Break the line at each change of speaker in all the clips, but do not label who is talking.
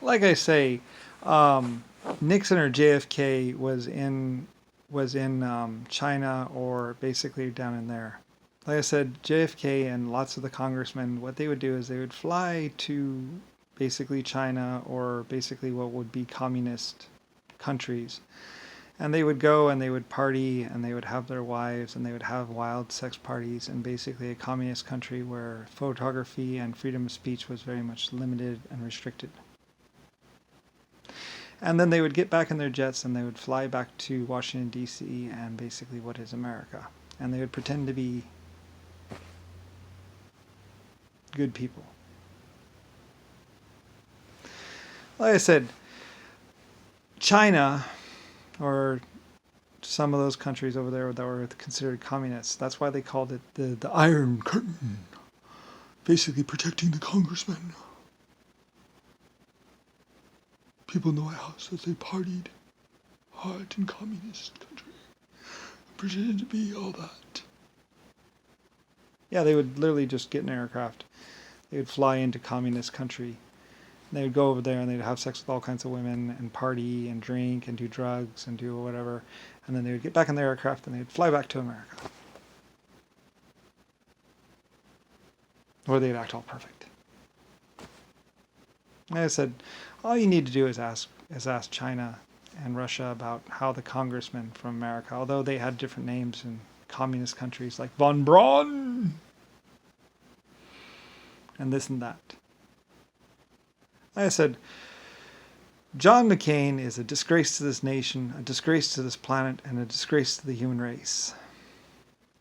Like I say, um, Nixon or JFK was in China or basically down in there. Like I said, JFK and lots of the congressmen, what they would do is they would fly to basically China or basically what would be communist countries. And they would go and they would party and they would have their wives and they would have wild sex parties in basically a communist country where photography and freedom of speech was very much limited and restricted. And then they would get back in their jets and they would fly back to Washington, D.C. and basically what is America. And they would pretend to be good people. Like I said, China, or some of those countries over there that were considered communists, that's why they called it the Iron Curtain, basically protecting the congressmen. People in the White House that they partied hard in communist country, pretended to be all that. Yeah, they would literally just get an aircraft. They would fly into communist country. They would go over there and they'd have sex with all kinds of women and party and drink and do drugs and do whatever. And then they would get back in their aircraft and they'd fly back to America. Or they'd act all perfect. Like I said, all you need to do is ask China and Russia about how the congressmen from America, although they had different names in communist countries like von Braun and this and that. Like I said, John McCain is a disgrace to this nation, a disgrace to this planet, and a disgrace to the human race,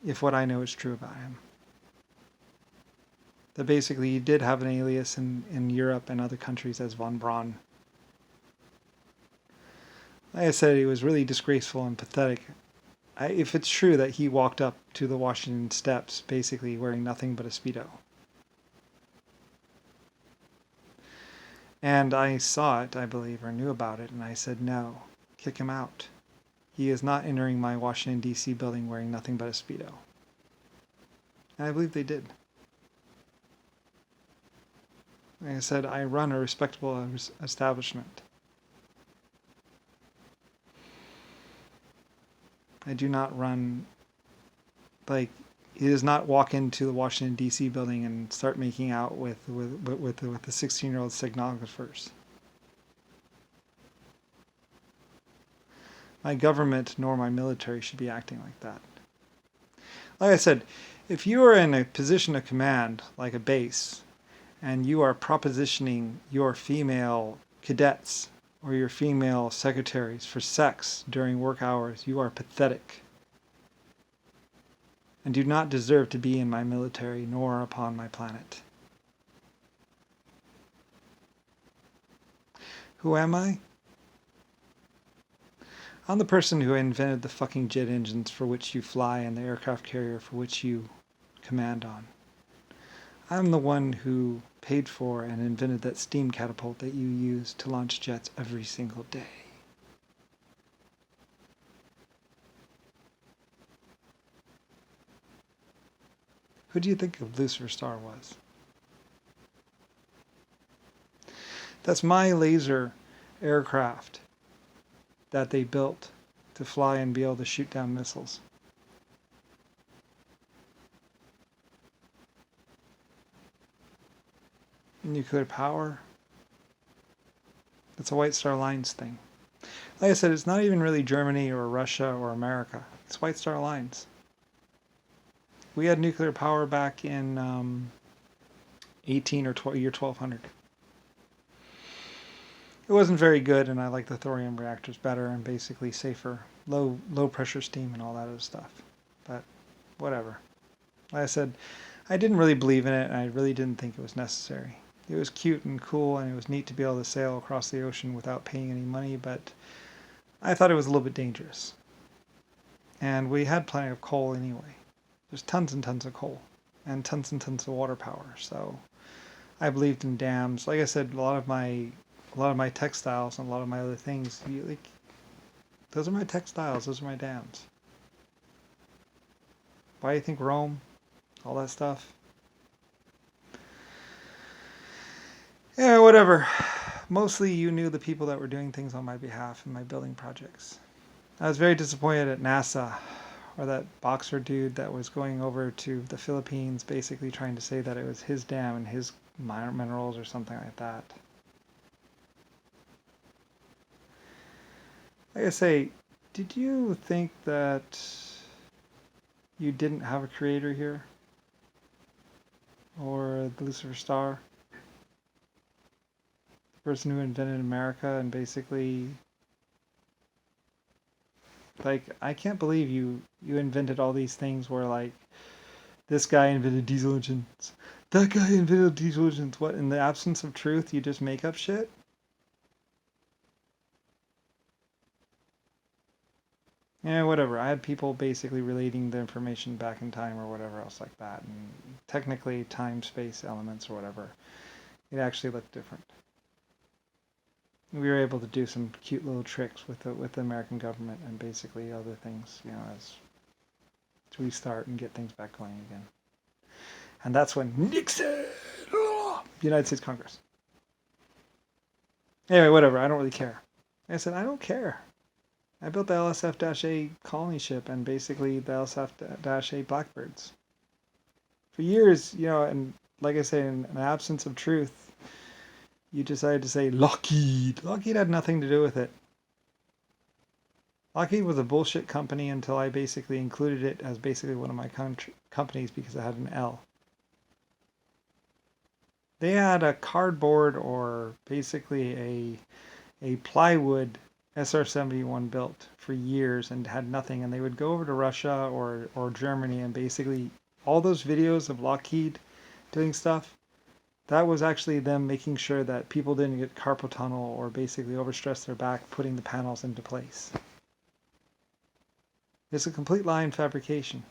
if what I know is true about him. That basically he did have an alias in Europe and other countries as von Braun. Like I said, he was really disgraceful and pathetic. If it's true that he walked up to the Washington steps basically wearing nothing but a Speedo. And I saw it, I believe, or knew about it, and I said, no, kick him out. He is not entering my Washington, D.C. building wearing nothing but a Speedo. And I believe they did. Like I said, I run a respectable establishment. I do not run, like, he does not walk into the Washington, D.C. building and start making out with the 16-year-old stenographers. My government nor my military should be acting like that. Like I said, if you are in a position of command, like a base, and you are propositioning your female cadets or your female secretaries for sex during work hours, you are pathetic and do not deserve to be in my military nor upon my planet. Who am I? I'm the person who invented the fucking jet engines for which you fly and the aircraft carrier for which you command on. I'm the one who paid for and invented that steam catapult that you use to launch jets every single day. Who do you think of Lucifer Star was? That's my laser aircraft that they built to fly and be able to shoot down missiles. Nuclear power. It's a White Star Lines thing. Like I said, it's not even really Germany or Russia or America. It's White Star Lines. We had nuclear power back in 18 or year 1200. It wasn't very good, and I like the thorium reactors better and basically safer, low pressure steam and all that other stuff. But whatever. Like I said, I didn't really believe in it, and I really didn't think it was necessary. It was cute and cool, and it was neat to be able to sail across the ocean without paying any money, but I thought it was a little bit dangerous. And we had plenty of coal anyway. There's tons and tons of coal, and tons of water power. So I believed in dams. Like I said, a lot of my textiles and a lot of my other things, those are my textiles. Those are my dams. Why do you think Rome? All that stuff. Yeah, whatever. mostly you knew the people that were doing things on my behalf in my building projects. I was very disappointed at NASA, or that boxer dude that was going over to the Philippines basically trying to say that it was his dam and his minerals or something like that. Like I say, did you think that you didn't have a creator here? Or the Lucifer Star? The person who invented America and basically... Like, I can't believe you invented all these things where, like, this guy invented diesel engines. That guy invented diesel engines. What, in the absence of truth, you just make up shit? Yeah, whatever. I had people basically relating the information back in time or whatever else like that. And technically, time, space elements or whatever. It actually looked different. We were able to do some cute little tricks with the American government and basically other things, you know, as to restart and get things back going again. And that's when Nixon, United States Congress. Anyway, whatever. I don't really care. I said, I don't care. I built the LSF-A colony ship and basically the LSF-A Blackbirds. For years, you know, and like I say, in an absence of truth, you decided to say Lockheed. Lockheed had nothing to do with it. Lockheed was a bullshit company until I basically included it as basically one of my companies because it had an L. They had a cardboard or basically a plywood SR-71 built for years and had nothing, and they would go over to Russia or Germany and basically all those videos of Lockheed doing stuff, that was actually them making sure that people didn't get carpal tunnel or basically overstress their back putting the panels into place. It's a complete lie and fabrication.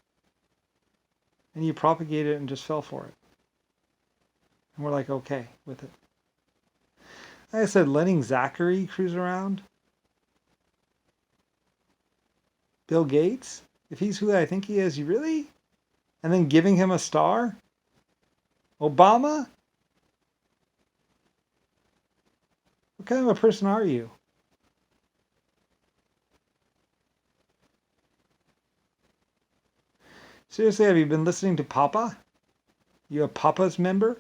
And you propagate it and just fell for it. And we're like, okay with it. Like I said, letting Zachary cruise around. Bill Gates, if he's who I think he is, you really? And then giving him a star? Obama? What kind of a person are you? Seriously, have you been listening to Papa? You a Papa's member?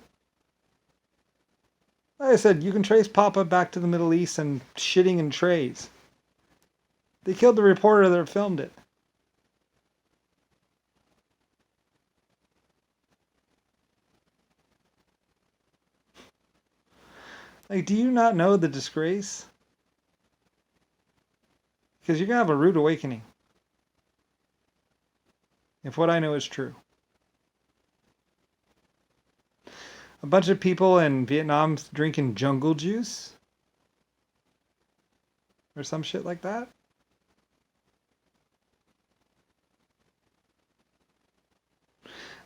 Like I said, you can trace Papa back to the Middle East and shitting in trays. They killed the reporter that filmed it. Like, do you not know the disgrace? Because you're going to have a rude awakening. If what I know is true. A bunch of people in Vietnam drinking jungle juice? Or some shit like that?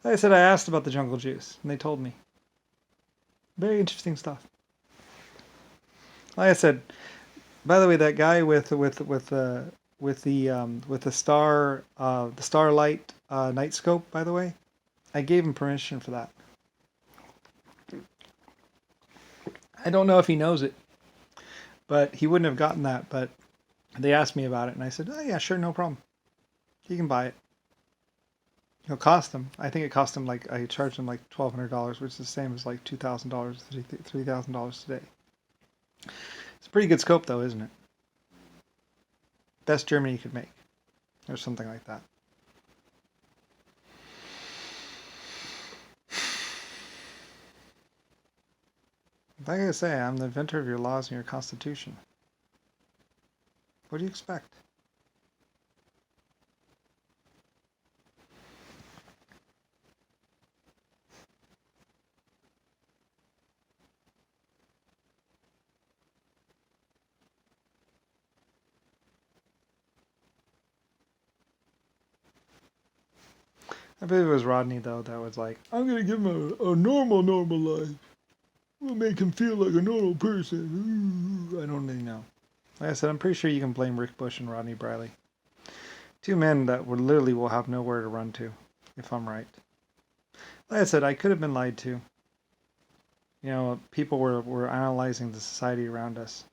Like I said, I asked about the jungle juice, and they told me. Very interesting stuff. Like I said, by the way, that guy with the Starlight night scope, by the way, I gave him permission for that. I don't know if he knows it, but he wouldn't have gotten that. But they asked me about it, and I said, "Oh yeah, sure, no problem. He can buy it. It'll cost him. I think it cost him like I charged him like $1,200, which is the same as like $2,000, $3,000 today. It's a pretty good scope, though, isn't it? Best Germany could make, or something like that." Like I say, I'm the inventor of your laws and your constitution. What do you expect? I believe it was Rodney, though, that was like, I'm going to give him a normal life. We'll make him feel like a normal person. Ooh, I don't really know. Like I said, I'm pretty sure you can blame Rick Bush and Rodney Briley. Two men that would literally will have nowhere to run to, if I'm right. Like I said, I could have been lied to. People were analyzing the society around us.